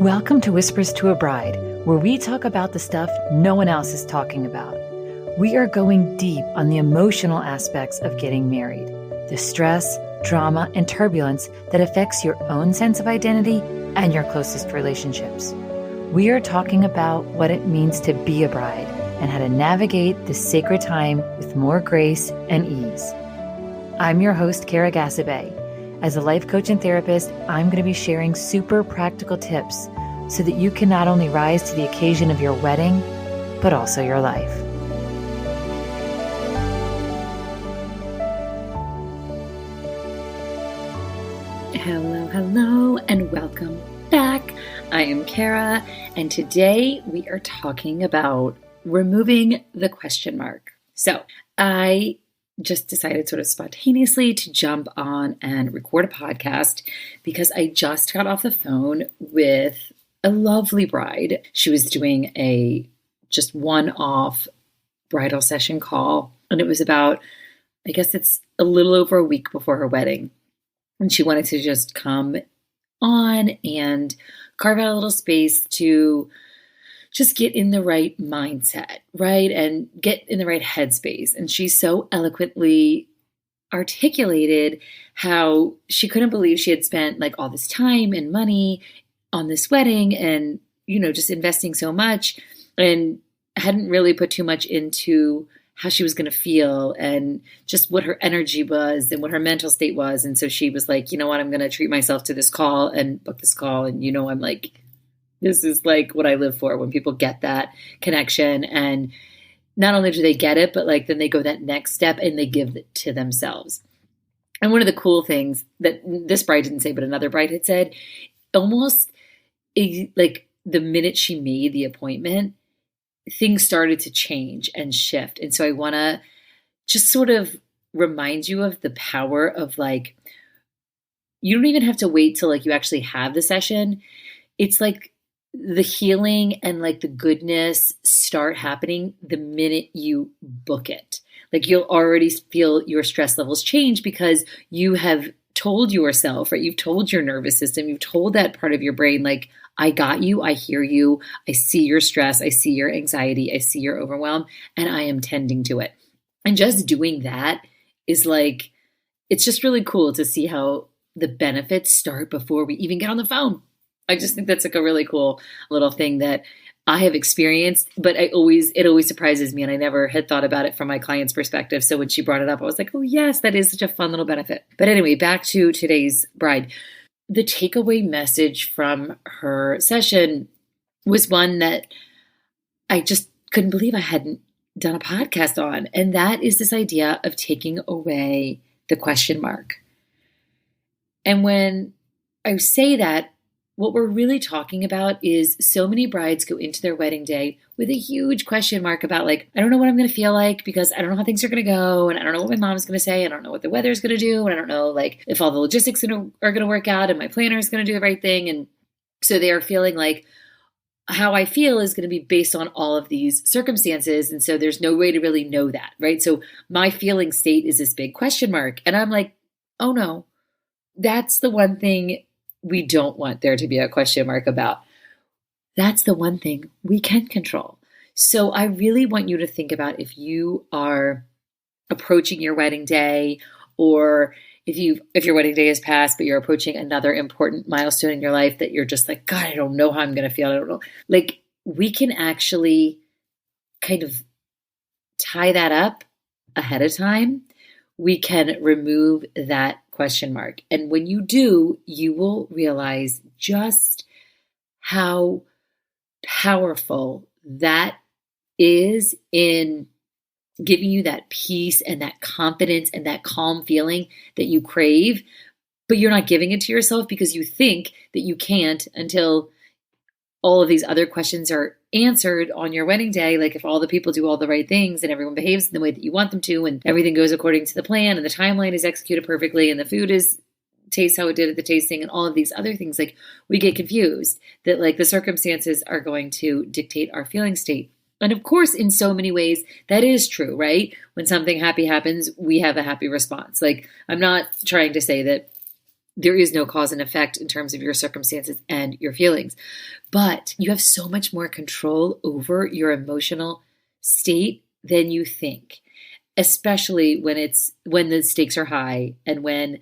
Welcome to Whispers to a Bride, where we talk about the stuff no one else is talking about. We are going deep on the emotional aspects of getting married, the stress, drama, and turbulence that affects your own sense of identity and your closest relationships. We are talking about what it means to be a bride and how to navigate this sacred time with more grace and ease. I'm your host, Kara Gassabay. As a life coach and therapist, I'm going to be sharing super practical tips so that you can not only rise to the occasion of your wedding, but also your life. Hello, and welcome back. I am Kara, and today we are talking about removing the question mark. So I just decided sort of spontaneously to jump on and record a podcast because I just got off the phone with a lovely bride. She was doing a just one-off bridal session call, and it was about, I guess it's a little over a week before her wedding. And she wanted to just come on and carve out a little space to just get in the right mindset, right? And get in the right headspace. And she so eloquently articulated how she couldn't believe she had spent like all this time and money on this wedding and, just investing so much and hadn't really put too much into how she was going to feel and just what her energy was and what her mental state was. And so she was like, you know what, I'm going to treat myself to this call and book this call. And, I'm like, this is like what I live for, when people get that connection. And not only do they get it, but like then they go that next step and they give it to themselves. And one of the cool things that this bride didn't say, but another bride had said, almost like the minute she made the appointment, things started to change and shift. And so I want to just sort of remind you of the power of like, you don't even have to wait till like you actually have the session. It's like the healing and like the goodness start happening the minute you book it. Like you'll already feel your stress levels change because you have told yourself, right? You've told your nervous system, you've told that part of your brain, like, I got you, I hear you, I see your stress, I see your anxiety, I see your overwhelm, and I am tending to it. And just doing that is like, it's just really cool to see how the benefits start before we even get on the phone. I just think that's like a really cool little thing that I have experienced, but it always surprises me. And I never had thought about it from my client's perspective. So when she brought it up, I was like, oh yes, that is such a fun little benefit. But anyway, back to today's bride. The takeaway message from her session was one that I just couldn't believe I hadn't done a podcast on. And that is this idea of taking away the question mark. And when I say that, what we're really talking about is so many brides go into their wedding day with a huge question mark about like, I don't know what I'm going to feel like because I don't know how things are going to go. And I don't know what my mom's going to say. I don't know what the weather is going to do. And I don't know like if all the logistics are going to work out and my planner is going to do the right thing. And so they are feeling like how I feel is going to be based on all of these circumstances. And so there's no way to really know that, right? So my feeling state is this big question mark. And I'm like, oh no, that's the one thing we don't want there to be a question mark about. That's the one thing we can control. So I really want you to think about if you are approaching your wedding day, or if your wedding day has passed, but you're approaching another important milestone in your life that you're just like, God, I don't know how I'm going to feel. I don't know. Like we can actually kind of tie that up ahead of time. We can remove that question mark. And when you do, you will realize just how powerful that is in giving you that peace and that confidence and that calm feeling that you crave, but you're not giving it to yourself because you think that you can't until all of these other questions are answered on your wedding day. Like if all the people do all the right things and everyone behaves in the way that you want them to, and everything goes according to the plan and the timeline is executed perfectly and the food tastes how it did at the tasting and all of these other things, like we get confused that like the circumstances are going to dictate our feeling state. And of course, in so many ways, that is true, right? When something happy happens, we have a happy response. Like I'm not trying to say that there is no cause and effect in terms of your circumstances and your feelings. But you have so much more control over your emotional state than you think, especially when the stakes are high and when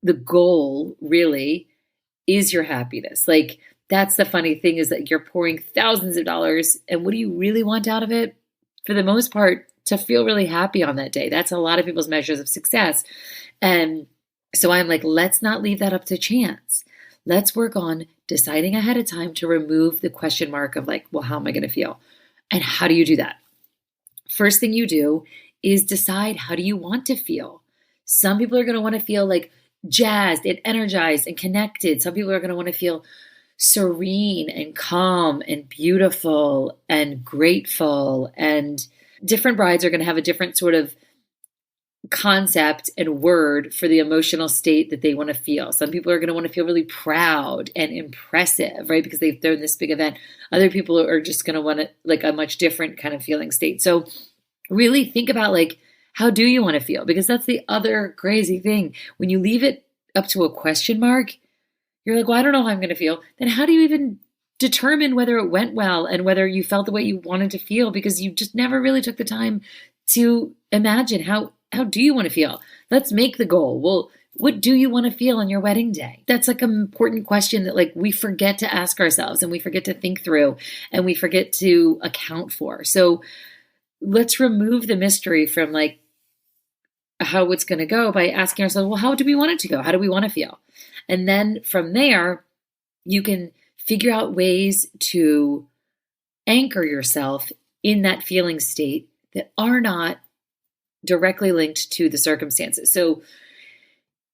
the goal really is your happiness. Like, that's the funny thing, is that you're pouring thousands of dollars, and what do you really want out of it? For the most part, to feel really happy on that day. That's a lot of people's measures of success. And so I'm like, let's not leave that up to chance. Let's work on deciding ahead of time to remove the question mark of like, well, how am I going to feel? And how do you do that? First thing you do is decide, how do you want to feel? Some people are going to want to feel like jazzed and energized and connected. Some people are going to want to feel serene and calm and beautiful and grateful. And different brides are going to have a different sort of concept and word for the emotional state that they want to feel. Some people are going to want to feel really proud and impressive, right? Because they're in this big event. Other people are just going to want like a much different kind of feeling state. So really think about like, how do you want to feel? Because that's the other crazy thing. When you leave it up to a question mark, you're like, well, I don't know how I'm going to feel. Then how do you even determine whether it went well and whether you felt the way you wanted to feel? Because you just never really took the time to imagine how do you want to feel? Let's make the goal. Well, what do you want to feel on your wedding day? That's like an important question that like we forget to ask ourselves, and we forget to think through, and we forget to account for. So let's remove the mystery from like how it's going to go by asking ourselves, well, how do we want it to go? How do we want to feel? And then from there, you can figure out ways to anchor yourself in that feeling state that are not directly linked to the circumstances. So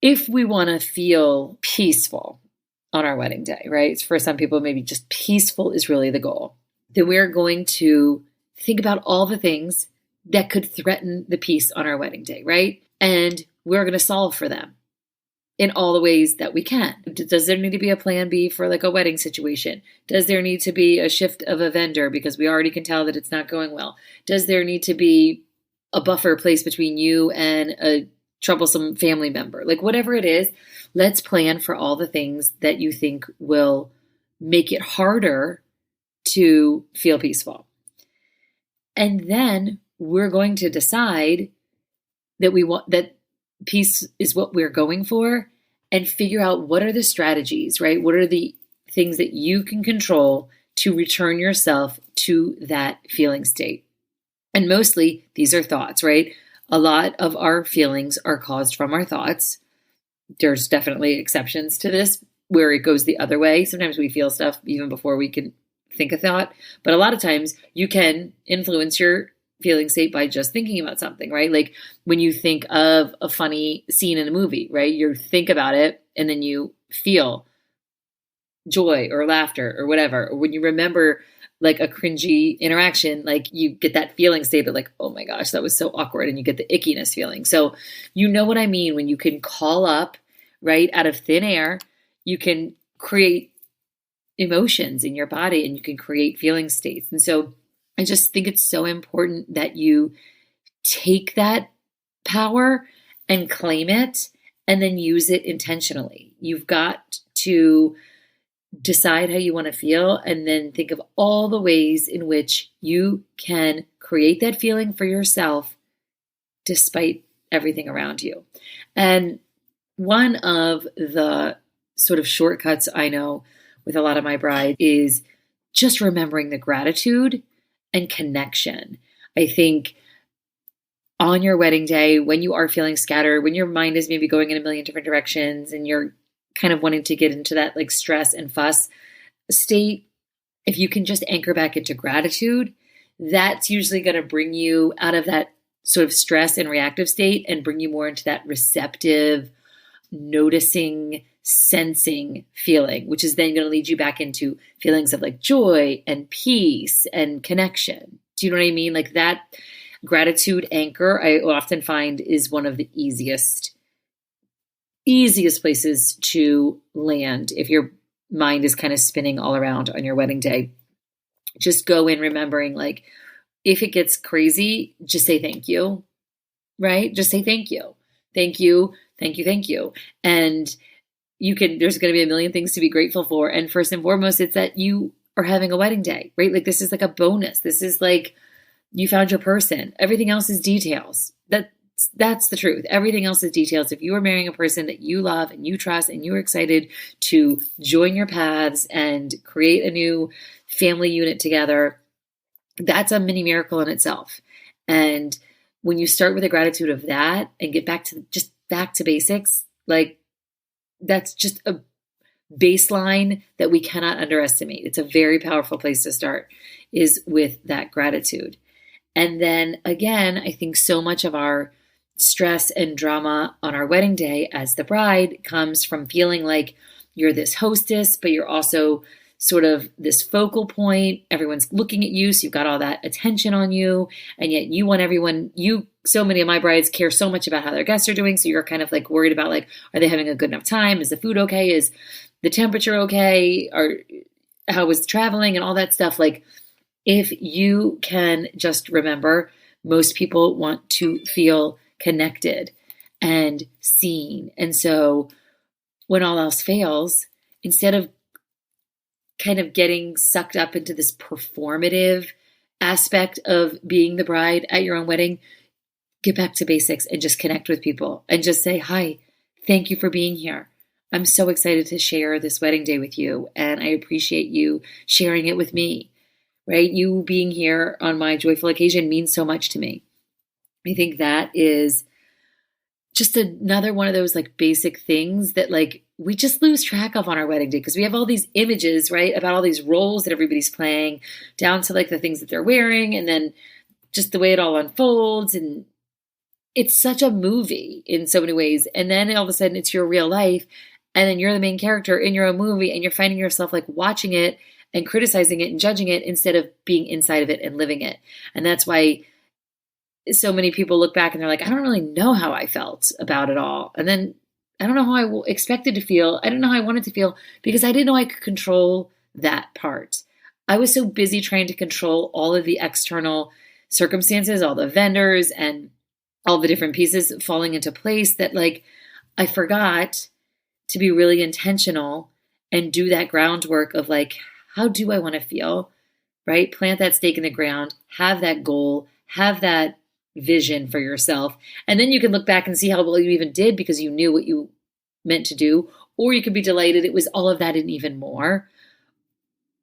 if we want to feel peaceful on our wedding day, right? For some people, maybe just peaceful is really the goal. Then we're going to think about all the things that could threaten the peace on our wedding day, right? And we're going to solve for them in all the ways that we can. Does there need to be a plan B for like a wedding situation? Does there need to be a shift of a vendor because we already can tell that it's not going well? Does there need to be a buffer placed between you and a troublesome family member? Like whatever it is, let's plan for all the things that you think will make it harder to feel peaceful. And then we're going to decide that we want that peace is what we're going for, and figure out what are the strategies, right? What are the things that you can control to return yourself to that feeling state? And mostly these are thoughts, right? A lot of our feelings are caused from our thoughts. There's definitely exceptions to this where it goes the other way. Sometimes we feel stuff even before we can think a thought, but a lot of times you can influence your feeling state by just thinking about something, right? Like when you think of a funny scene in a movie, right? You think about it and then you feel joy or laughter or whatever. Or when you remember like a cringy interaction, like you get that feeling state of like, oh my gosh, that was so awkward. And you get the ickiness feeling. So you know what I mean? When you can call up, right, out of thin air, you can create emotions in your body and you can create feeling states. And so I just think it's so important that you take that power and claim it and then use it intentionally. You've got to decide how you want to feel and then think of all the ways in which you can create that feeling for yourself despite everything around you. And one of the sort of shortcuts I know with a lot of my brides is just remembering the gratitude and connection. I think on your wedding day, when you are feeling scattered, when your mind is maybe going in a million different directions and you're kind of wanting to get into that like stress and fuss state, if you can just anchor back into gratitude, that's usually going to bring you out of that sort of stress and reactive state and bring you more into that receptive, noticing, sensing feeling, which is then going to lead you back into feelings of like joy and peace and connection. Do you know what I mean? Like that gratitude anchor, I often find is one of the easiest places to land if your mind is kind of spinning all around on your wedding day. Just go in remembering, like, if it gets crazy, just say thank you, right? Just say thank you. Thank you, thank you, thank you. And there's going to be a million things to be grateful for. And first and foremost, it's that you are having a wedding day, right? Like this is like a bonus. This is like you found your person. Everything else is details. That's the truth. Everything else is details. If you are marrying a person that you love and you trust and you're excited to join your paths and create a new family unit together, that's a mini miracle in itself. And when you start with a gratitude of that and get back to basics, like that's just a baseline that we cannot underestimate. It's a very powerful place to start, is with that gratitude. And then again, I think so much of our stress and drama on our wedding day as the bride comes from feeling like you're this hostess, but you're also sort of this focal point. Everyone's looking at you, so you've got all that attention on you, and yet you want everyone, so many of my brides care so much about how their guests are doing, so you're kind of like worried about like, are they having a good enough time? Is the food okay? Is the temperature okay? Or how was traveling and all that stuff? Like, if you can just remember, most people want to feel connected and seen. And so when all else fails, instead of kind of getting sucked up into this performative aspect of being the bride at your own wedding, get back to basics and just connect with people and just say, hi, thank you for being here. I'm so excited to share this wedding day with you. And I appreciate you sharing it with me, right? You being here on my joyful occasion means so much to me. I think that is just another one of those like basic things that like we just lose track of on our wedding day, because we have all these images, right, about all these roles that everybody's playing, down to like the things that they're wearing, and then just the way it all unfolds. And it's such a movie in so many ways. And then all of a sudden it's your real life, and then you're the main character in your own movie, and you're finding yourself like watching it and criticizing it and judging it instead of being inside of it and living it. And that's why so many people look back and they're like, I don't really know how I felt about it all. And then I don't know how I expected to feel. I don't know how I wanted to feel, because I didn't know I could control that part. I was so busy trying to control all of the external circumstances, all the vendors and all the different pieces falling into place, that like I forgot to be really intentional and do that groundwork of like, how do I want to feel, right? Plant that stake in the ground, have that goal, have that vision for yourself. And then you can look back and see how well you even did because you knew what you meant to do. Or you could be delighted it was all of that and even more,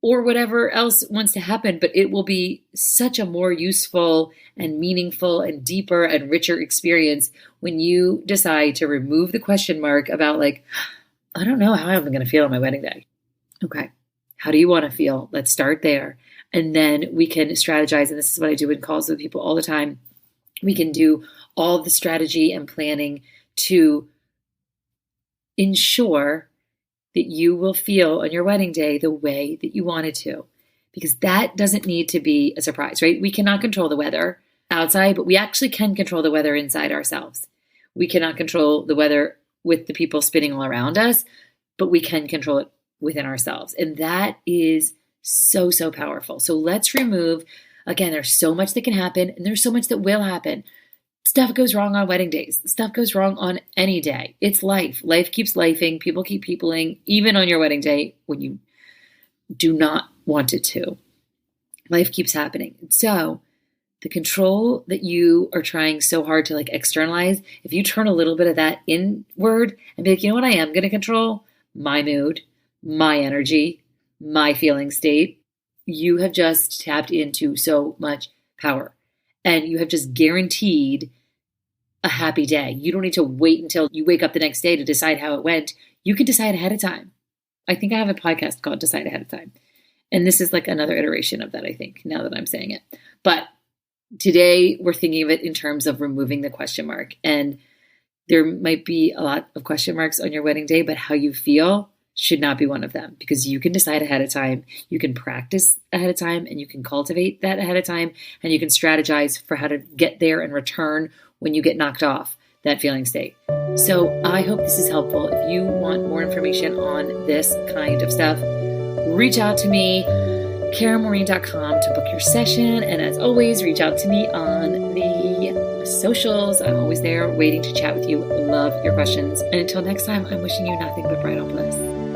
or whatever else wants to happen. But it will be such a more useful and meaningful and deeper and richer experience when you decide to remove the question mark about like, I don't know how I'm going to feel on my wedding day. Okay. How do you want to feel? Let's start there. And then we can strategize. And this is what I do in calls with people all the time. We can do all the strategy and planning to ensure that you will feel on your wedding day the way that you wanted to, because that doesn't need to be a surprise, right? We cannot control the weather outside, but we actually can control the weather inside ourselves. We cannot control the weather with the people spinning all around us, but we can control it within ourselves. And that is so, so powerful. So let's remove, again, there's so much that can happen, and there's so much that will happen. Stuff goes wrong on wedding days. Stuff goes wrong on any day. It's life. Life keeps lifing. People keep peopling, even on your wedding day when you do not want it to. Life keeps happening. So the control that you are trying so hard to like externalize, if you turn a little bit of that inward and be like, you know what I am going to control? My mood, my energy, my feeling state. You have just tapped into so much power, and you have just guaranteed a happy day. You don't need to wait until you wake up the next day to decide how it went. You can decide ahead of time. I think I have a podcast called Decide Ahead of Time. And this is like another iteration of that, I think, now that I'm saying it. But today we're thinking of it in terms of removing the question mark. And there might be a lot of question marks on your wedding day, but how you feel should not be one of them, because you can decide ahead of time, you can practice ahead of time, and you can cultivate that ahead of time, and you can strategize for how to get there and return when you get knocked off that feeling state. So I hope this is helpful. If you want more information on this kind of stuff, reach out to me, KaraMaureen.com, to book your session. And as always, reach out to me on the socials. I'm always there waiting to chat with you. Love your questions. And until next time, I'm wishing you nothing but bridal bliss.